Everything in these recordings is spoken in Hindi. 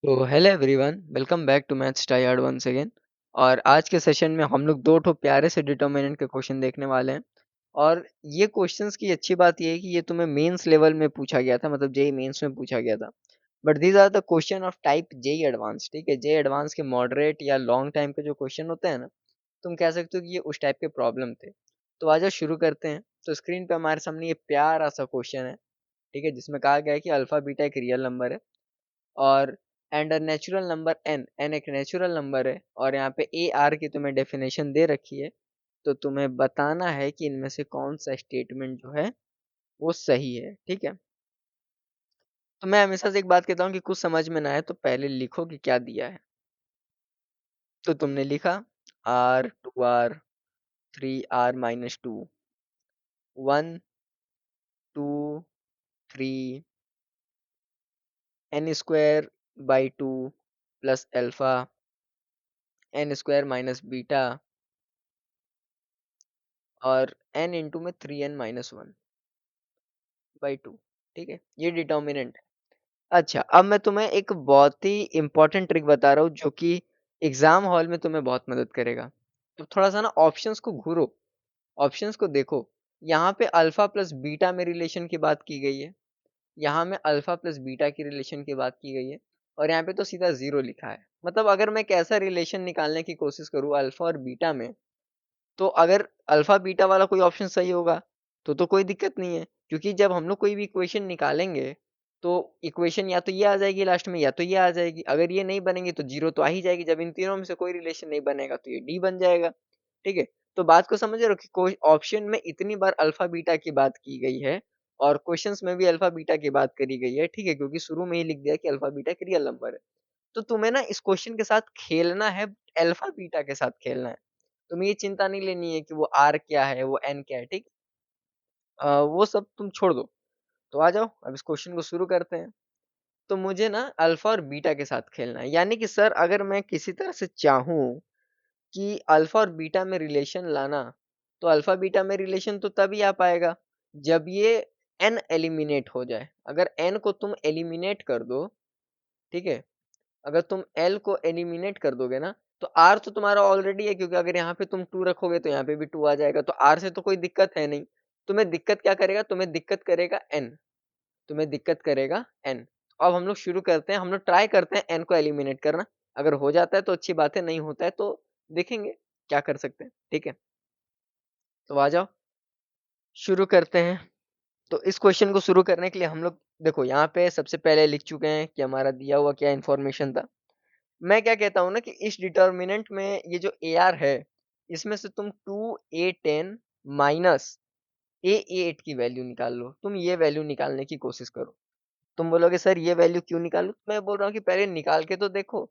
तो hello everyone, welcome back to maths tired once again. और आज के सेशन में हम लोग दो ठो प्यारे से डिटर्मिनेंट के क्वेश्चन देखने वाले हैं। और ये क्वेश्चंस की अच्छी बात ये है कि ये तुम्हें मेंस लेवल में पूछा गया था, मतलब जेई मेंस में पूछा गया था। But these are the question of type JEE advance. ठीक है, जेई एडवांस के मॉडरेट या लॉन्ग टाइम के जो क्वेश्चन होते हैं ना, तुम कह सकते हो कि ये उस टाइप के प्रॉब्लम थे। तो आज शुरू करते हैं। तो स्क्रीन पे हमारे सामने ये प्यारा सा क्वेश्चन है, ठीक है, जिसमें कहा गया है कि अल्फा बीटा एक रियल नंबर है और and a natural number n एक नेचुरल नंबर है, और यहाँ पे ए आर की तुम्हें डेफिनेशन दे रखी है। तो तुम्हें बताना है कि इनमें से कौन सा स्टेटमेंट जो है वो सही है। ठीक है, तो मैं हमेशा से एक बात कहता हूँ कि कुछ समझ में ना आए तो पहले लिखो कि क्या दिया है। तो तुमने लिखा R2R 3R-2 1 2 3 n² / 2 plus alpha n² - beta और n× में 3n - 1/2। ठीक है, ये डिटर्मिनेंट है। अच्छा, अब मैं तुम्हें एक बहुत ही इंपॉर्टेंट ट्रिक बता रहा हूँ जो कि एग्जाम हॉल में तुम्हें बहुत मदद करेगा। तो थोड़ा सा ना ऑप्शंस को घूरो, ऑप्शंस को देखो। यहाँ पे अल्फा प्लस बीटा में रिलेशन की बात की गई है, यहाँ में अल्फा प्लस बीटा की रिलेशन की बात की गई है, और यहाँ पे तो सीधा जीरो लिखा है। मतलब अगर मैं कैसा रिलेशन निकालने की कोशिश करूँ अल्फा और बीटा में, तो अगर अल्फा बीटा वाला कोई ऑप्शन सही होगा तो कोई दिक्कत नहीं है, क्योंकि जब हम लोग कोई भी इक्वेशन निकालेंगे तो इक्वेशन या तो ये आ जाएगी लास्ट में या तो ये आ जाएगी। अगर ये नहीं बनेंगे तो जीरो तो आ ही जाएगी। जब इन तीनों में से कोई रिलेशन नहीं बनेगा तो ये डी बन जाएगा। ठीक है, तो बात को समझ रहे हो कि कोई ऑप्शन में इतनी बार अल्फा बीटा की बात की गई है और क्वेश्चंस में भी अल्फा बीटा की बात करी गई है। ठीक है, क्योंकि शुरू में ही लिख दिया कि अल्फा बीटा एक रियल नंबर है। तो तुम्हें ना इस क्वेश्चन के साथ खेलना है, अल्फा बीटा के साथ खेलना है। तुम्हें ये चिंता नहीं लेनी है कि वो आर क्या है, वो एन क्या है। ठीक, वो सब तुम छोड़ दो। तो आ जाओ, अब इस क्वेश्चन को शुरू करते हैं। तो मुझे ना अल्फा और बीटा के साथ खेलना है, यानी कि सर अगर मैं किसी तरह से चाहूँ कि अल्फा और बीटा में रिलेशन लाना, तो अल्फा बीटा में रिलेशन तो तभी आ पाएगा जब ये एन एलिमिनेट हो जाए। अगर एन को तुम एलिमिनेट कर दो, ठीक है, अगर तुम एल को एलिमिनेट कर दोगे ना, तो आर तो तुम्हारा ऑलरेडी है, क्योंकि अगर यहाँ पे तुम टू रखोगे तो यहाँ पे भी टू आ जाएगा, तो आर से तो कोई दिक्कत है नहीं। तुम्हें दिक्कत क्या करेगा, तुम्हें दिक्कत करेगा एन, तुम्हें दिक्कत करेगा एन। अब हम लोग शुरू करते हैं, हम लोग ट्राई करते हैं एन को एलिमिनेट करना। अगर हो जाता है तो अच्छी बात है, नहीं होता है तो देखेंगे क्या कर सकते हैं। ठीक है, तो आ जाओ शुरू करते हैं। तो इस क्वेश्चन को शुरू करने के लिए हम लोग देखो यहाँ पे सबसे पहले लिख चुके हैं कि हमारा दिया हुआ क्या इन्फॉर्मेशन था। मैं क्या कहता हूँ ना कि इस डिटर्मिनेंट में ये जो ए आर है, इसमें से तुम 2a10 माइनस a8 की वैल्यू निकाल लो। तुम ये वैल्यू निकालने की कोशिश करो। तुम बोलोगे सर ये वैल्यू क्यों निकालूं? मैं बोल रहा हूँ कि पहले निकाल के तो देखो,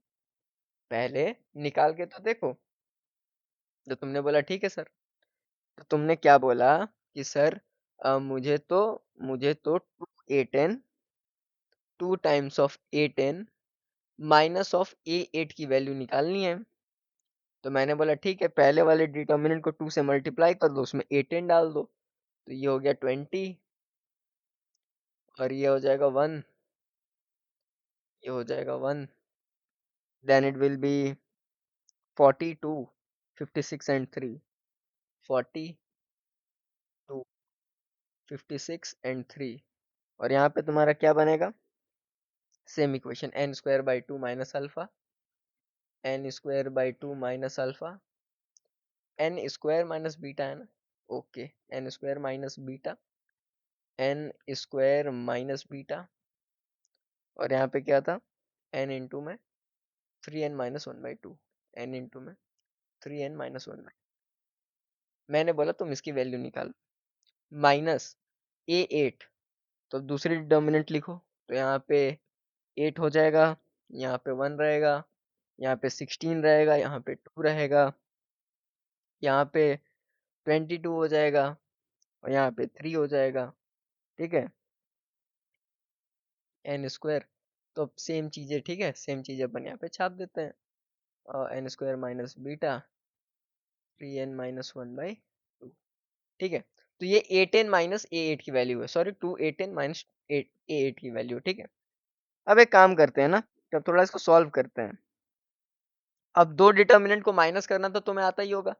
पहले निकाल के तो देखो। तो तुमने बोला ठीक है सर। तो तुमने क्या बोला कि सर मुझे तो 2a10 2 times of a10 minus of a8 की वैल्यू निकालनी है। तो मैंने बोला ठीक है, पहले वाले डिटर्मिनेंट को 2 से मल्टीप्लाई कर दो, उसमें a10 डाल दो, तो ये हो गया 20, और ये हो जाएगा 1, ये हो जाएगा 1। Then it will be 42, 56 and 3, 42, 56 and 3। और यहाँ पे तुम्हारा क्या बनेगा? Same equation, n² / 2 minus alpha, n² / 2 minus alpha, n² - beta है ना। Okay, n² - beta, n² - beta, और यहाँ पे क्या था, n× में 3n - 1/2, n× में 3n - 1/2। मैंने बोला तुम इसकी वैल्यू निकालो, माइनस a8। तो दूसरी डिटर्मिनेंट लिखो। तो यहाँ पे 8 हो जाएगा, यहाँ पे 1 रहेगा, यहाँ पे 16 रहेगा, यहाँ पे 2 रहेगा, यहाँ पे 22 हो जाएगा, और यहाँ पे 3 हो जाएगा। ठीक है, n²। तो अब सेम चीजें, ठीक है, सेम चीजें अपन यहाँ पे छाप देते हैं। n² - beta 3n - 1/2। ठीक है, तो ये a10 माइनस a8 की वैल्यू है, सॉरी 2a10 माइनस a8 की वैल्यू। ठीक है, अब एक काम करते हैं ना, तो अब थोड़ा इसको सॉल्व करते हैं। अब 2 डिटर्मिनेंट को माइनस करना तो तुम्हें आता ही होगा।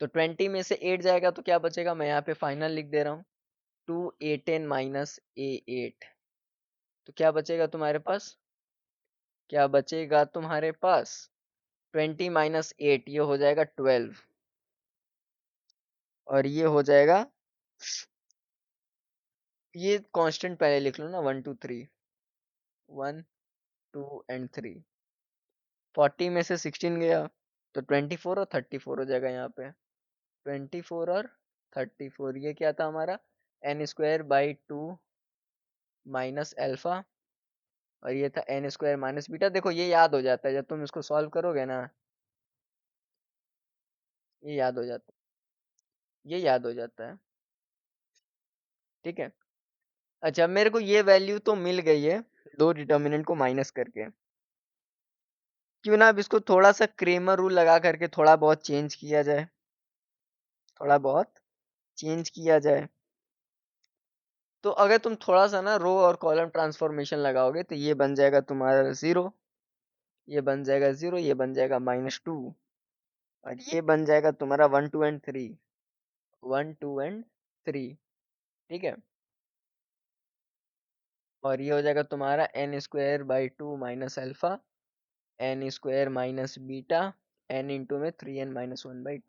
तो 20 में से 8 जाएगा तो क्या बचेगा, मैं यहाँ पे फाइनल लिख दे रहा हूँ, 2a10 माइनस a8। तो क्या बचेगा तुम्हारे पास, क्या बचेगा तुम्हारे पास, 20 माइनस 8 ये हो जाएगा 12, और ये हो जाएगा, ये कांस्टेंट पहले लिख लो ना, 1 2 3, 1 2 एंड 3। 40 में से 16 गया तो 24 और 34 हो जाएगा यहाँ पे, 24 और 34। ये क्या था हमारा, n square by 2 minus alpha, और ये था एन स्क्वायर माइनस बीटा। देखो ये याद हो जाता है, जब तुम इसको सॉल्व करोगे ना, ये याद हो जाता है, ये याद हो जाता है। ठीक है। अच्छा, मेरे को ये वैल्यू तो मिल गई है 2 डिटर्मिनेंट को माइनस करके। क्यों ना अब इसको थोड़ा सा क्रेमर रूल लगा करके थोड़ा बहुत चेंज किया जाए, थोड़ा बहुत चेंज किया जाए। तो अगर तुम थोड़ा सा ना रो और कॉलम ट्रांसफॉर्मेशन लगाओगे तो ये बन जाएगा तुम्हारा 0, ये बन जाएगा 0, ये बन जाएगा -2, और ये बन जाएगा तुम्हारा 1 2 एंड 3, 1 2 एंड 3। ठीक है। और ये हो जाएगा तुम्हारा n square by 2 minus alpha, n square minus beta, n into में 3n-1/2।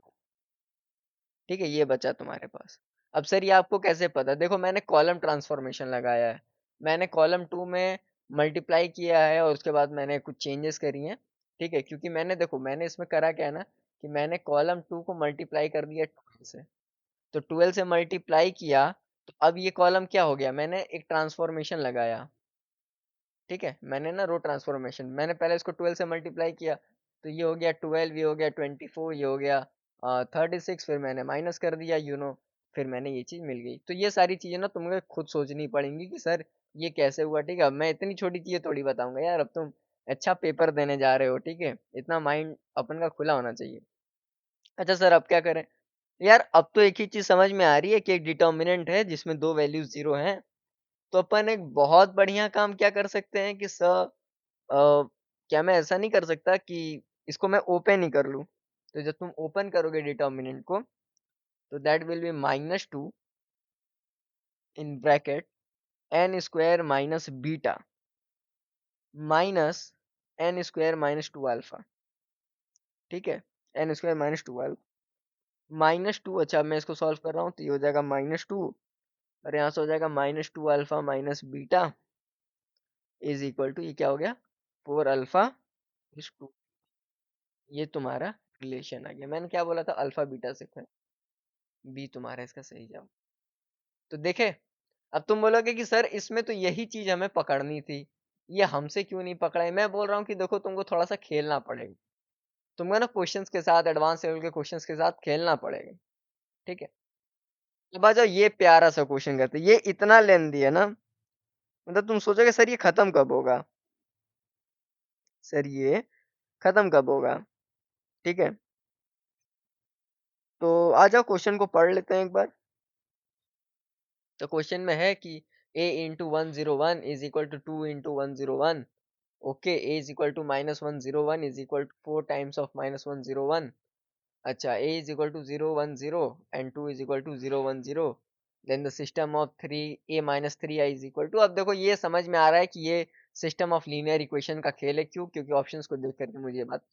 ठीक है, ये बचा तुम्हारे पास। अब सर ये आपको कैसे पता, देखो मैंने कॉलम ट्रांसफॉर्मेशन लगाया है, मैंने कॉलम 2 में मल्टीप्लाई किया है और उसके बाद मैंने कुछ चेंजेस करी हैं। ठीक है, क्योंकि मैंने, देखो मैंने इसमें करा क्या है ना, कि मैंने कॉलम 2 को मल्टीप्लाई कर दिया 12 से। तो 12 से मल्टीप्लाई किया, तो अब ये कॉलम क्या हो गया, मैंने एक ट्रांसफॉर्मेशन लगाया। ठीक है, मैंने ना रो ट्रांसफॉर्मेशन, मैंने पहले इसको 12 से मल्टीप्लाई किया, तो ये हो गया 12, ये हो गया 24, ये हो गया 36, फिर मैंने माइनस कर दिया, फिर मैंने ये चीज़ मिल गई। तो ये सारी चीज़ें ना तुम्हें खुद सोचनी पड़ेंगी कि सर ये कैसे हुआ। ठीक है, अब मैं इतनी छोटी चीज़ें थोड़ी बताऊंगा यार, अब तुम अच्छा पेपर देने जा रहे हो। ठीक है, इतना माइंड अपन का खुला होना चाहिए। अच्छा सर, अब क्या करें यार, अब तो एक ही चीज़ समझ में आ रही है कि एक डिटर्मिनेंट है जिसमें दो वैल्यूज जीरो हैं। तो अपन एक बहुत बढ़िया काम क्या कर सकते हैं कि सर, क्या मैं ऐसा नहीं कर सकता कि इसको मैं ओपन ही कर लूं। तो जब तुम ओपन करोगे डिटर्मिनेंट को, तो that will be -2 in bracket n square minus beta minus n square -2 alpha. ठीक है, एन स्क्वायर -2 अल्फा -2। अच्छा, मैं इसको सॉल्व कर रहा हूँ तो ये हो जाएगा -2, और यहाँ से हो जाएगा -2 alpha minus beta is equal to, ये क्या हो गया, 4 अल्फा इज 2। ये तुम्हारा रिलेशन आ गया। मैंने क्या बोला था, अल्फा बीटा से, बी तुम्हारा इसका सही जवाब। तो देखे, अब तुम बोलोगे कि सर इसमें तो यही चीज हमें पकड़नी थी, ये हमसे क्यों नहीं पकड़ा है। मैं बोल रहा हूँ कि देखो तुमको थोड़ा सा खेलना पड़ेगा, तुमको ना क्वेश्चंस के साथ, एडवांस लेवल के क्वेश्चंस के साथ खेलना पड़ेगा। ठीक है, अब आ जाओ, ये प्यारा सा क्वेश्चन करते हैं। ये इतना लेंदी है ना, मतलब तुम सोचोगे सर ये खत्म कब होगा, सर ये खत्म कब होगा। ठीक है, तो आ जाओ क्वेश्चन को पढ़ लेते हैं एक बार। तो क्वेश्चन में है कि a into 101 is equal to 2 into 101। Okay, a is equal to -101 is equal to 4 times of -101। अच्छा, a is equal to 010 and 2 is equal to 010। Then the system of 3 a minus 3i is equal to, अब देखो ये समझ में आ रहा है कि ये सिस्टम ऑफ लीनियर इक्वेशन का खेल है। क्यों, क्योंकि ऑप्शंस को देख करके मुझे ये बात,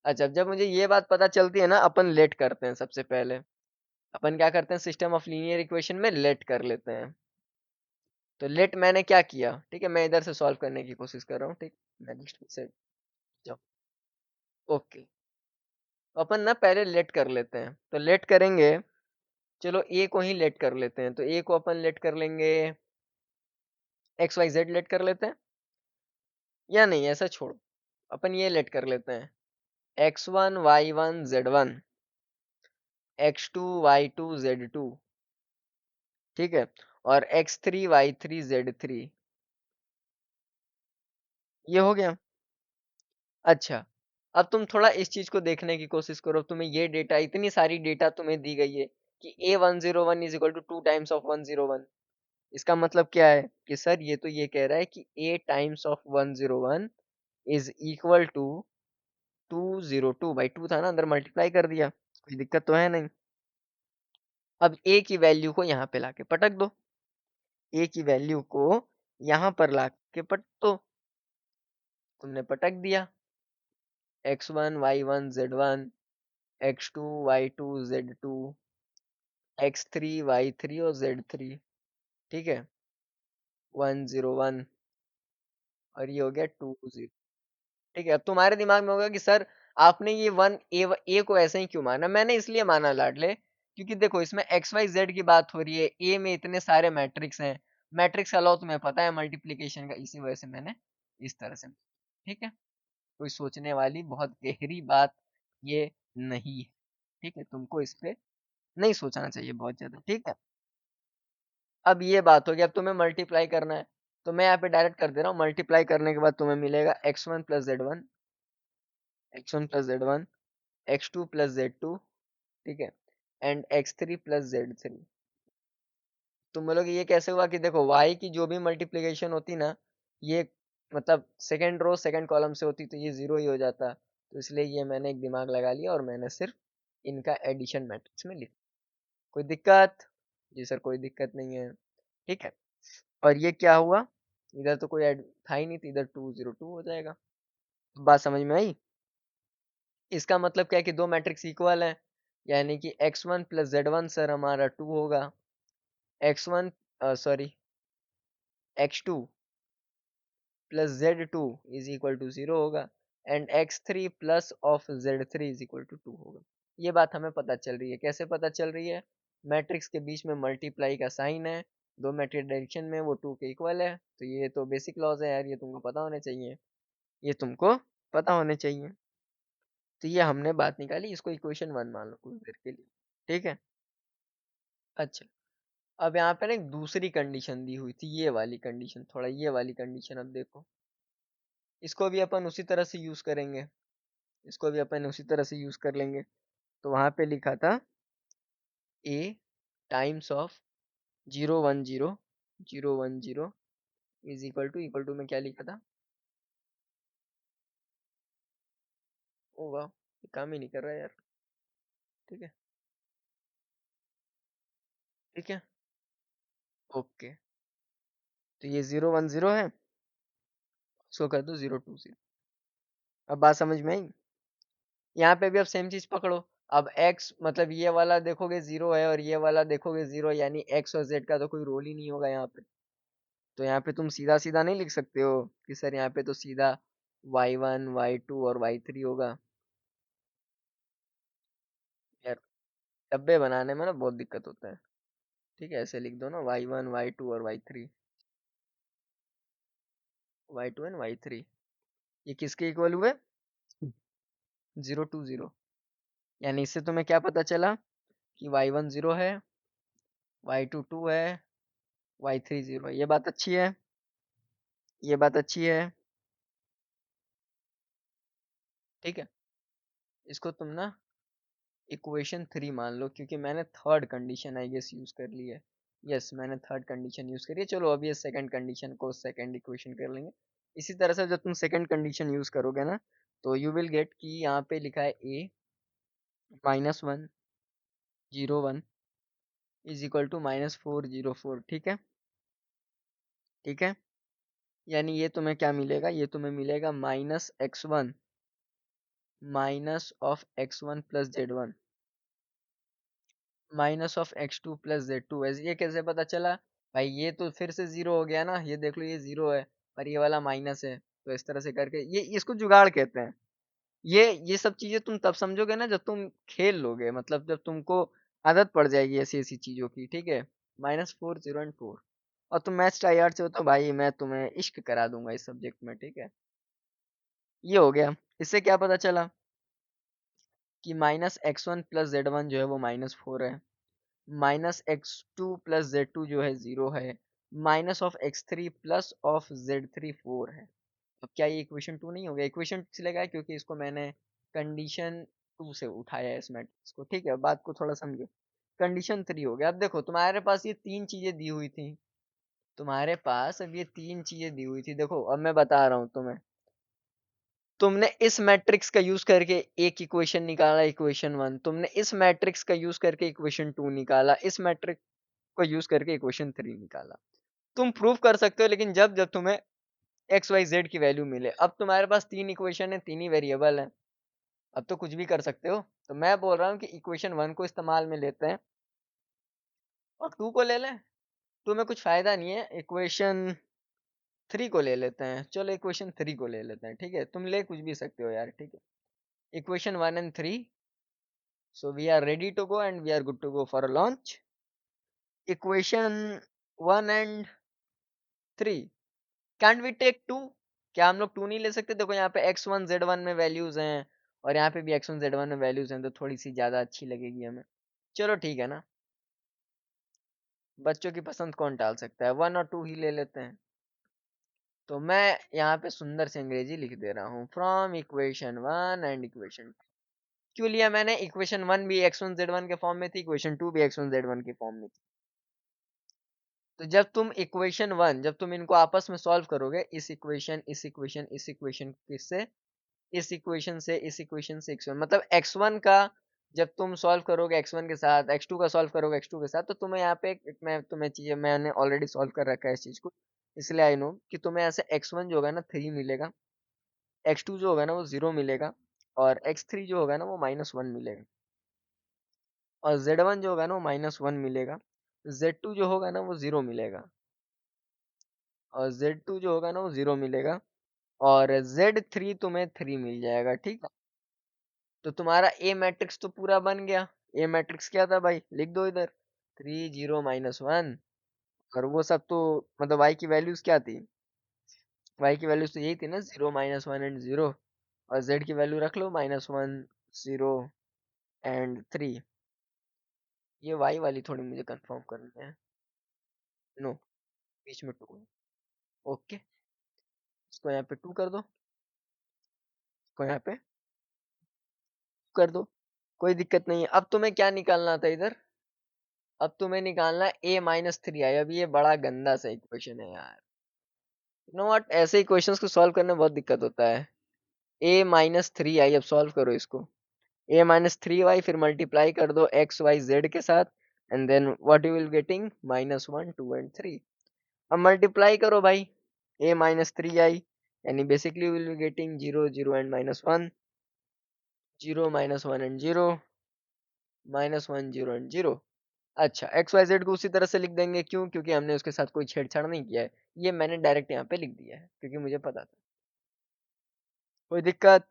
अच्छा जब मुझे ये बात पता चलती है ना, अपन लेट करते हैं सबसे पहले। अपन क्या करते हैं, सिस्टम ऑफ लीनियर इक्वेशन में लेट कर लेते हैं। तो लेट मैंने क्या किया, ठीक है, मैं इधर से सॉल्व करने की कोशिश कर रहा हूँ। ठीक, मैं नेक्स्ट से जाओ। ओके, तो अपन ना पहले लेट कर लेते हैं, तो लेट करेंगे, चलो ए को ही लेट कर लेते हैं। तो ए को अपन लेट कर लेंगे, एक्स वाई जेड लेट कर लेते हैं, या नहीं ऐसा छोड़ो, अपन ये लेट कर लेते हैं, x1 y1 z1 x2 y2 z2। ठीक है, और x3 y3 z3। ये हो गया। अच्छा, अब तुम थोड़ा इस चीज को देखने की कोशिश करो। तुम्हें ये डेटा, इतनी सारी डेटा तुम्हें दी गई है कि A101 is equal to 2 times of 101, इसका मतलब क्या है कि सर ये तो ये कह रहा है कि a times of 101 is equal to 202 by 2 था ना, अंदर मल्टीप्लाई कर दिया, कोई दिक्कत तो है नहीं। अब a की वैल्यू को यहाँ पे लाके पटक दो, a की वैल्यू को यहाँ पर लाके पटक दो। तुमने पटक दिया, x1 y1 z1 x2 y2 z2 x3 y3 और z3, ठीक है, 101 और ये हो गया 20। ठीक है, अब तुम्हारे दिमाग में होगा कि सर आपने ये वन ए को ऐसे ही क्यों माना। मैंने इसलिए माना लाडले, क्योंकि देखो इसमें एक्स वाई जेड की बात हो रही है, ए में इतने सारे मैट्रिक्स हैं, मैट्रिक्स का लॉ तुम्हें पता है मल्टीप्लीकेशन का, इसी वजह से मैंने इस तरह से। ठीक है, कोई सोचने वाली बहुत गहरी बात ये नहीं है। ठीक है, तुमको इस पे नहीं सोचना चाहिए बहुत ज्यादा। ठीक है, अब ये बात होगी, अब तुम्हें मल्टीप्लाई करना है, तो मैं यहाँ पे डायरेक्ट कर दे रहा हूँ। मल्टीप्लाई करने के बाद तुम्हें मिलेगा x1 plus Z one, x1 plus Z one, x2 plus Z two, ठीक है, and x3 plus Z three. तुम बोलोगे ये कैसे हुआ, कि देखो y की जो भी मल्टीप्लिकेशन होती ना, ये मतलब सेकंड रो सेकंड कॉलम से होती तो ये जीरो ही हो जाता, तो इसलिए ये मैंने एक दिमाग लगा लिया और मैंने सिर्फ इनका एडिशन मैट्रिक्स में लिखा। कोई दिक्कत? जी सर कोई दिक्कत नहीं है। ठीक है, और ये क्या हुआ, इधर तो कोई ऐड था ही नहीं, तो इधर 202 हो जाएगा। बात समझ में आई? इसका मतलब क्या है कि दो मैट्रिक्स इक्वल है, यानी कि x1 plus Z one sir हमारा 2 होगा, x1 sorry x2 plus Z2 is equal to 0 होगा, and x3 plus of Z3 is equal to 2 होगा। ये बात हमें पता चल रही है। कैसे पता चल रही है? मैट्रिक्स के बीच में मल्टीप्लाई का साइन है, दो मैट्रिक डायरेक्शन में वो 2 के इक्वल है, तो ये तो बेसिक लॉज है यार, ये तुमको पता होने चाहिए, ये तुमको पता होने चाहिए। तो ये हमने बात निकाली, इसको इक्वेशन 1 मान लो कुछ देर के लिए। ठीक है, अच्छा, अब यहाँ पे ना एक दूसरी कंडीशन दी हुई थी, ये वाली कंडीशन, थोड़ा ये वाली कंडीशन अब देखो, इसको भी अपन उसी तरह से यूज करेंगे, इसको भी अपन उसी तरह से यूज कर लेंगे। तो वहां पे लिखा था a times of 010 010 equal to में क्या लिखा था, ओ वाह ये काम ही नहीं कर रहा यार। ठीक है, ठीक है, ओके, तो ये 010 है, इसको कर दो 020। अब बात समझ में आई? यहाँ पे भी अब सेम चीज पकड़ो। अब x मतलब ये वाला देखोगे जीरो है और ये वाला देखोगे जीरो, यानी x और z का तो कोई रोल ही नहीं होगा यहाँ पे। तो यहाँ पे तुम सीधा सीधा नहीं लिख सकते हो कि सर यहाँ पे तो सीधा y1 y2 और y3 होगा। यार डब्बे बनाने में ना बहुत दिक्कत होता है। ठीक है, ऐसे लिख दो ना, y1 y2 और y3, y2 एंड y3। ये किसके इक्वल हुए? 020। यानी इससे तुम्हें क्या पता चला कि y1 0 है, y2 2 है, y3 0 है। ये बात अच्छी है, ये बात अच्छी है। ठीक है, इसको तुम ना इक्वेशन 3 मान लो, क्योंकि मैंने third condition I guess use कर ली है। यस मैंने थर्ड कंडीशन यूज करी है। चलो अभी ये सेकंड कंडीशन को सेकंड इक्वेशन कर लेंगे। इसी तरह से जब तुम सेकंड कंडीशन यूज करोगे ना, तो यू विल गेट कि यहाँ पे लिखा है a -1 0 1 इज इक्वल टू -4 0 4। ठीक है, ठीक है, यानी ये तुम्हें क्या मिलेगा, ये तुम्हें मिलेगा -x1 minus of x1 plus z1 minus of x2 plus z2। ये कैसे पता चला भाई? ये तो फिर से जीरो हो गया ना, ये देख लो ये जीरो है और ये वाला माइनस है, तो इस तरह से करके ये इसको जुगाड़ कहते हैं। ये सब चीजें तुम तब समझोगे ना जब तुम खेल लोगे, मतलब जब तुमको आदत पड़ जाएगी ऐसी ऐसी चीजों की। ठीक है, -4 0 एंड 4। और तुम मैथ्स टाइयार से हो तो भाई मैं तुम्हें इश्क करा दूंगा इस सब्जेक्ट में। ठीक है, ये हो गया। इससे क्या पता चला कि -x1 प्लस z1 जो है वो -4 है, -x2 प्लस z2 जो है 0 है, -x3 प्लस ऑफ z3 4 है। अब क्या ये इक्वेशन 2 नहीं हो गया? इक्वेशन 2 इसलिए है क्योंकि इसको मैंने कंडीशन 2 से उठाया है इस मैट्रिक्स को। ठीक है, बात को थोड़ा समझो। कंडीशन 3 हो गया। अब देखो तुम्हारे पास ये तीन चीजें दी हुई थी, तुम्हारे पास अब ये 3 चीजें दी हुई थी, देखो अब मैं बता रहा हूँ तुम्हें। तुमने इस मैट्रिक्स का यूज करके एक इक्वेशन निकाला, इक्वेशन 1। तुमने इस मैट्रिक्स का यूज करके इक्वेशन 2 निकाला, इस मैट्रिक्स को यूज करके इक्वेशन 3 निकाला। तुम प्रूव कर सकते हो, लेकिन जब जब तुम्हें एक्स वाई जेड की वैल्यू मिले। अब तुम्हारे पास 3 इक्वेशन है, 3 ही वेरिएबल है, अब तो कुछ भी कर सकते हो। तो मैं बोल रहा हूँ कि इक्वेशन 1 को इस्तेमाल में लेते हैं और 2 को ले लें। 2 में कुछ फायदा नहीं है, इक्वेशन 3 को ले लेते हैं। चलो इक्वेशन 3 को ले लेते हैं, ठीक है। तुम ले कुछ भी सकते हो यार, ठीक है। Equation 1 and 3, so we are ready to go and we are good to go for a launch. Equation 1 and 3, can't we take 2? क्या हम लोग 2 नहीं ले सकते? देखो यहाँ पे x1 z1 में वैल्यूज हैं और यहाँ पे भी x1 z1 में वैल्यूज हैं, तो थोड़ी सी ज्यादा अच्छी लगेगी हमें। चलो ठीक है ना, बच्चों की पसंद कौन टाल सकता है, 1 और 2 ही ले लेते हैं। तो मैं यहाँ पे सुंदर से अंग्रेजी लिख दे रहा हूँ, फ्रॉम इक्वेशन 1 एंड इक्वेशन। क्यों लिया मैंने? इक्वेशन 1 भी x1 z1 के फॉर्म में थी, इक्वेशन 2 भी x1 z1 के फॉर्म में थी। तो जब तुम इक्वेशन 1, जब तुम इनको आपस में सॉल्व करोगे, इस इक्वेशन, इस इक्वेशन, इस इक्वेशन किससे, इस इक्वेशन से, इस इक्वेशन से, x1 मतलब x1 का जब तुम सॉल्व करोगे x1 के साथ, x2 का सॉल्व करोगे x2 के साथ, तो तुम्हें यहाँ पे मैं तुम्हें चीजें, मैंने ऑलरेडी सॉल्व कर रखा है इस चीज को, इसलिए आई नो कि तुम्हें ऐसे x1 जो होगा ना 3 मिलेगा, x2 जो होगा ना वो 0 मिलेगा, और x3 जो होगा ना वो -1 मिलेगा, और z1 जो होगा ना वो -1 मिलेगा, z2 जो होगा ना वो 0 मिलेगा, और z2 जो होगा ना वो 0 मिलेगा, और z3 तुम्हें 3 मिल जाएगा, ठीक है। तो तुम्हारा ए मैट्रिक्स तो पूरा बन गया। ए मैट्रिक्स क्या था भाई, लिख दो इधर, 3 0 -1। और वो सब तो मतलब y की वैल्यूज क्या थी, y की वैल्यूज तो यही थी ना, 0 -1 एंड 0, और z की वैल्यू रख लो, -1 0 एंड 3। ये y वाली थोड़ी मुझे कंफर्म करनी है, नो, बीच में 2 है। ओके, इसको यहाँ पे 2 कर दो, इसको यहाँ पे कर दो, कोई दिक्कत नहीं है। अब तुम्हें क्या निकालना था इधर, अब तुम्हें निकालना a-3 आई। अब ये बड़ा गंदा सा इक्वेशन है यार, यू नो व्हाट, ऐसे इक्वेशंस को सॉल्व करने में बहुत दिक्कत होता है। a-3 आई, अब सॉल्व करो इसको। a-3y, फिर मल्टीप्लाई कर दो x y z के साथ, and then what you will getting, -1 2 एंड 3। अब मल्टीप्लाई करो भाई, a-3i, यानी basically will be getting 0 0 and -1, 0 -1 and 0, -1 0 and 0। अच्छा, एक्स वाई जेड को उसी तरह से लिख देंगे, क्यों? क्योंकि हमने उसके साथ कोई छेड़छाड़ नहीं किया है, ये मैंने डायरेक्ट यहाँ पे लिख दिया है क्योंकि मुझे पता था। कोई दिक्कत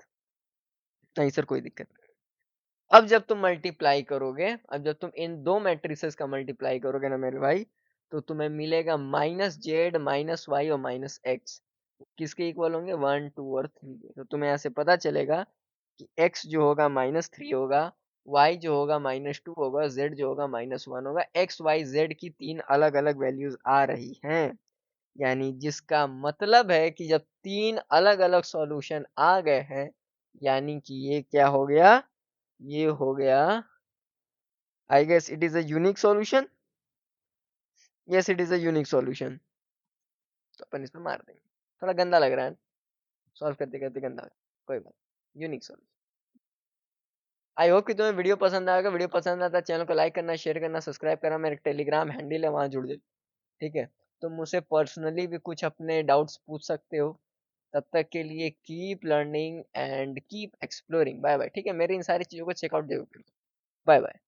नहीं सर, कोई दिक्कत नहीं। अब जब तुम मल्टीप्लाई करोगे, अब जब तुम इन दो मैट्रिसेस का मल्टीप्लाई करोगे ना मेरे भाई, तो तुम्हें मिलेगा -z -y और -x, किसके इक्वल होंगे, 1 2 और 3 के। तो तुम्हें ऐसे पता चलेगा कि x जो होगा -3 होगा, y जो होगा -2 होगा, z जो होगा -1 होगा। x y z की 3 अलग अलग वैल्यूज आ रही हैं, यानी जिसका मतलब है कि जब 3 अलग अलग सॉल्यूशन आ गए हैं, यानी कि ये क्या हो गया, ये हो गया, I guess it is a unique solution. Yes, it is a unique solution. तो अपन इसमें मार देंगे, थोड़ा गंदा लग रहा है सॉल्व करते करते, गंदा, कोई बात, यूनिक सॉल्यूशन। आई होप कि तुम्हें वीडियो पसंद आएगा। वीडियो पसंद आता है चैनल को लाइक करना, शेयर करना, सब्सक्राइब करना। मेरा टेलीग्राम हैंडल है, वहां जुड़ जाओ, ठीक है। तुम मुझसे पर्सनली भी कुछ अपने डाउट्स पूछ सकते हो। तब तक के लिए keep learning and keep exploring. Bye bye, ठीक है। मेरी इन सारी चीजों को चेकआउट जरूर करो। Bye bye.